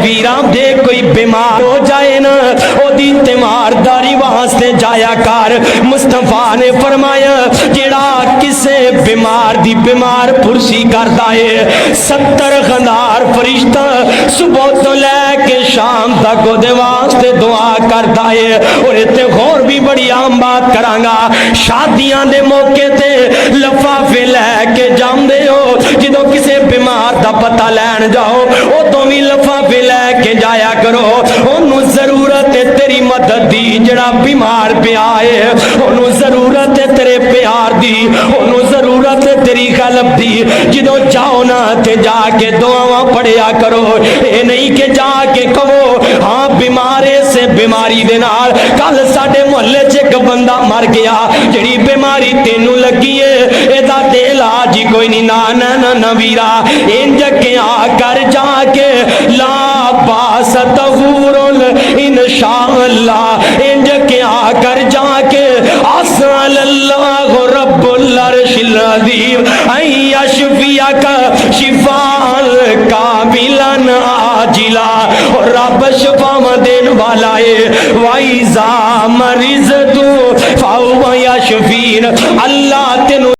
ویران دے کوئی بیمار ہو جائے نا او دی تیمارداری واسطے جایا کر. مصطفیٰ نے فرمایا جڑا کسے بیمار دی بیمار پرسی کردا ہے 70 غندار فرشتہ صبح تو لے کے شام تک او دے واسطے دعا کردا ہے. اور تے غور بھی بڑی عام بات کراں گا, شادیاں دے موقع تے لفافے لے کے جاندے ہو, جدوں کسے بیمار دا پتہ لین جاؤ او تو بھی لفافے لے کے جایا کرو. انہوں ضرورت ہے تیری مدد دی, جڑا بیمار پیا ہے انہوں ضرورت ہے تیرے پیار دی, انہوں ضرورت ہے تیری غلب دی. جدوں جاؤ نا تے جا کے دعاواں پڑھیا کرو, اے نہیں کہ جا کے کہو ہاں بیمارے سے بیماری دے نال. کل ساڈے محلے چ ایک بندہ مر گیا, جڑی بیماری تینوں لگی ہے اے دا تے علاج ہی کوئی نہیں. نا نا نا ویرا انج کے آ کر جا کے لا باس تغور انشاءاللہ, انج کے آ کر جا کے اسال اللہ رب العرش العظیم ان یشفیک شفاء کاملا عاجلا. اور رب شفا دین والا ہے, وَإِذَا مَرِضْتُ فَهُوَ يَشْفِينِ. اللہ تینوں